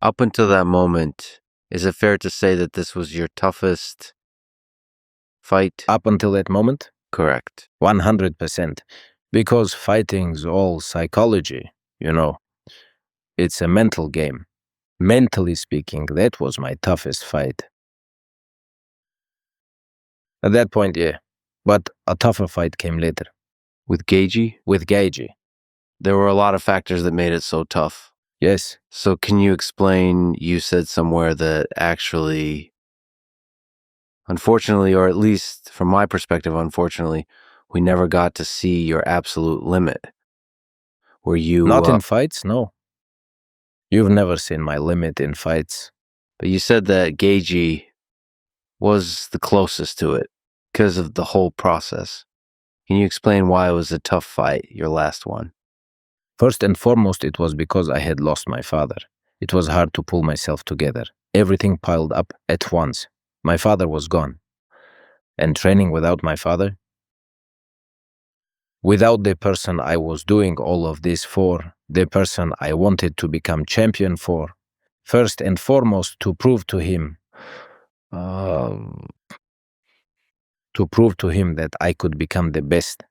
Up until that moment, is it fair to say that this was your toughest fight? Up until that moment? Correct. 100%. Because fighting's all psychology, you know. It's a mental game. Mentally speaking, that was my toughest fight. At that point, yeah. But a tougher fight came later. With Gagey? With Gagey. There were a lot of factors that made it so tough. Yes. So can you explain, you said somewhere that actually, unfortunately, or at least from my perspective, unfortunately, we never got to see your absolute limit. Were you... Not in fights, no. You've never seen my limit in fights. But you said that Gagey was the closest to it because of the whole process. Can you explain why it was a tough fight, your last one? First and foremost, it was because I had lost my father. It was hard to pull myself together. Everything piled up at once. My father was gone. And training without my father? Without the person I was doing all of this for, the person I wanted to become champion for, first and foremost to prove to him that I could become the best.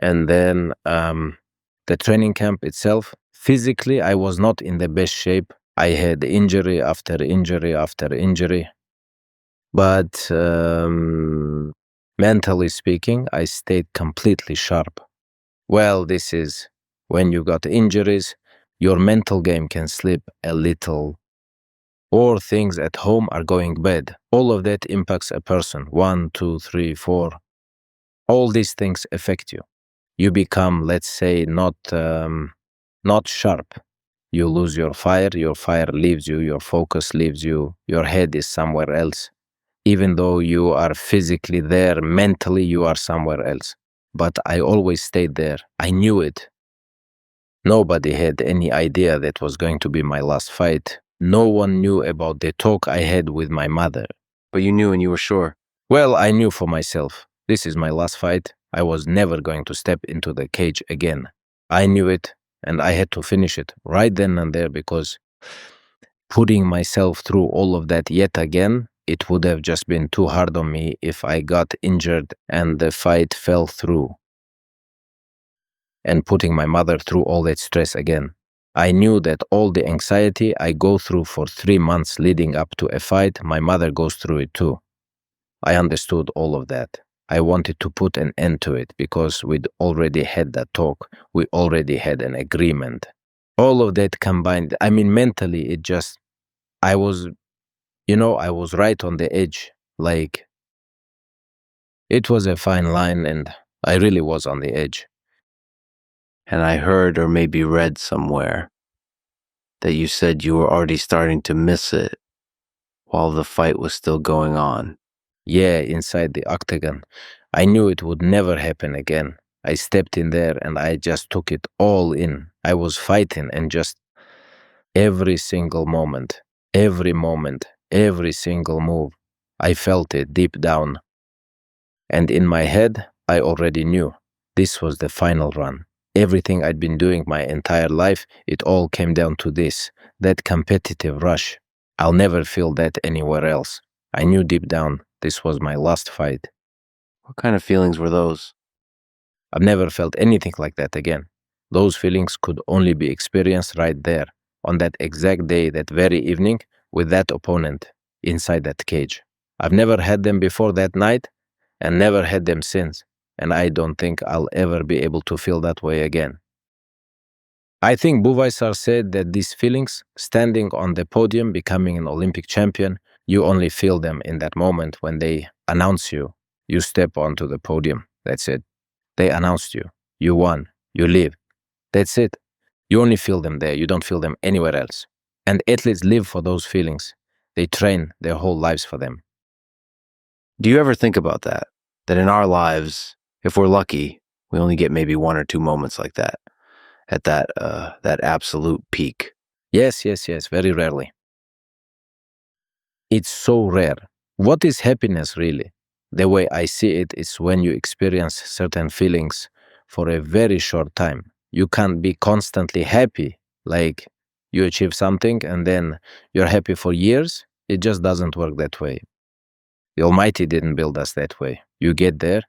And then the training camp itself, physically, I was not in the best shape. I had injury after injury after injury. But mentally speaking, I stayed completely sharp. Well, this is when you got injuries, your mental game can slip a little, or things at home are going bad. All of that impacts a person. 1, 2, 3, 4. All these things affect you. You become, let's say, not sharp. You lose your fire leaves you, your focus leaves you, your head is somewhere else. Even though you are physically there, mentally you are somewhere else. But I always stayed there. I knew it. Nobody had any idea that was going to be my last fight. No one knew about the talk I had with my mother. But you knew and you were sure. Well, I knew for myself. This is my last fight. I was never going to step into the cage again. I knew it, and I had to finish it right then and there, because putting myself through all of that yet again, it would have just been too hard on me if I got injured and the fight fell through. And putting my mother through all that stress again. I knew that all the anxiety I go through for 3 months leading up to a fight, my mother goes through it too. I understood all of that. I wanted to put an end to it because we'd already had that talk. We already had an agreement. All of that combined, I mean, mentally, it just, I was right on the edge. Like, it was a fine line and I really was on the edge. And I heard or maybe read somewhere that you said you were already starting to miss it while the fight was still going on. Yeah, inside the octagon. I knew it would never happen again. I stepped in there and I just took it all in. I was fighting and just every single moment, every single move, I felt it deep down. And in my head, I already knew this was the final run. Everything I'd been doing my entire life, it all came down to this, that competitive rush. I'll never feel that anywhere else. I knew deep down this was my last fight. What kind of feelings were those? I've never felt anything like that again. Those feelings could only be experienced right there, on that exact day, that very evening, with that opponent, inside that cage. I've never had them before that night, and never had them since, and I don't think I'll ever be able to feel that way again. I think Buvaisar said that these feelings, standing on the podium, becoming an Olympic champion, you only feel them in that moment when they announce you. You step onto the podium. That's it. They announced you. You won. You live. That's it. You only feel them there. You don't feel them anywhere else. And athletes live for those feelings. They train their whole lives for them. Do you ever think about that? That in our lives, if we're lucky, we only get maybe 1 or 2 moments like that, at that absolute peak. Yes, very rarely. It's so rare. What is happiness really? The way I see it is when you experience certain feelings for a very short time. You can't be constantly happy. Like, You achieve something and then you're happy for years. It just doesn't work that way. The Almighty didn't build us that way. You get there,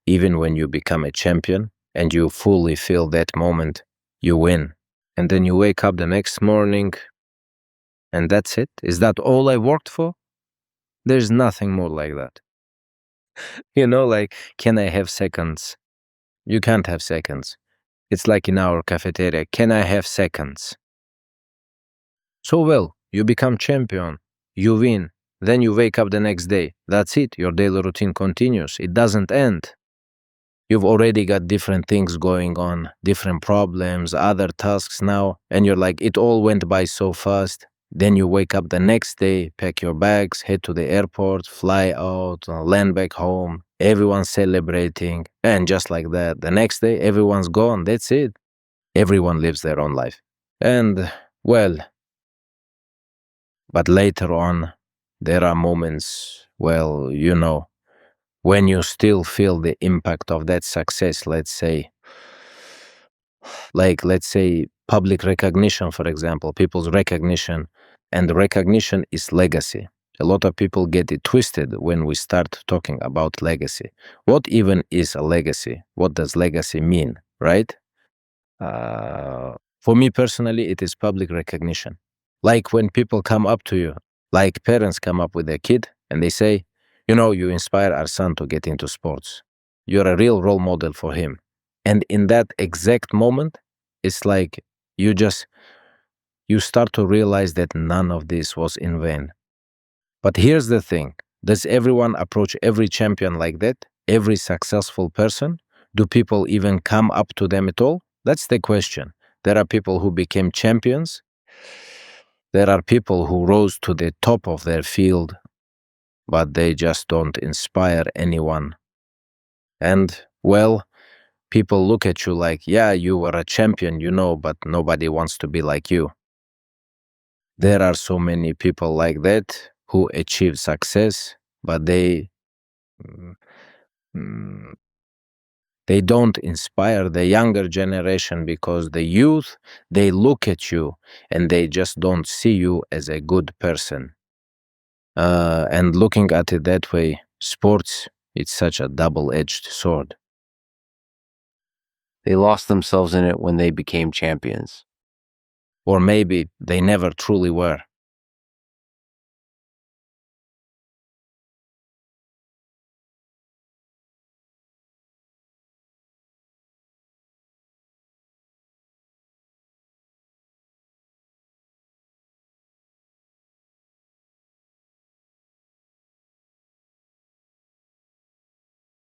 even when you become a champion and you fully feel that moment, you win. And then you wake up the next morning and that's it. Is that all I worked for? There's nothing more like that. Like, can I have seconds? You can't have seconds. It's like in our cafeteria. Can I have seconds? So well, you become champion. You win. Then you wake up the next day. That's it. Your daily routine continues. It doesn't end. You've already got different things going on, different problems, other tasks now, and you're like, it all went by so fast. Then you wake up the next day, pack your bags, head to the airport, fly out, land back home. Everyone's celebrating. And just like that, the next day, everyone's gone. That's it. Everyone lives their own life. And, well, but later on, there are moments, well, when you still feel the impact of that success, let's say public recognition, for example, people's recognition, and recognition is legacy. A lot of people get it twisted when we start talking about legacy. What even is a legacy? What does legacy mean, right? For me personally, it is public recognition. Like when people come up to you, like parents come up with their kid and they say, you inspire our son to get into sports. You're a real role model for him. And in that exact moment, it's like you start to realize that none of this was in vain. But here's the thing. Does everyone approach every champion like that? Every successful person? Do people even come up to them at all? That's the question. There are people who became champions. There are people who rose to the top of their field, but they just don't inspire anyone. And, well, people look at you like, yeah, you were a champion, but nobody wants to be like you. There are so many people like that who achieve success, but they don't inspire the younger generation because the youth, they look at you and they just don't see you as a good person. And looking at it that way, sports, it's such a double-edged sword. They lost themselves in it when they became champions. Or maybe they never truly were.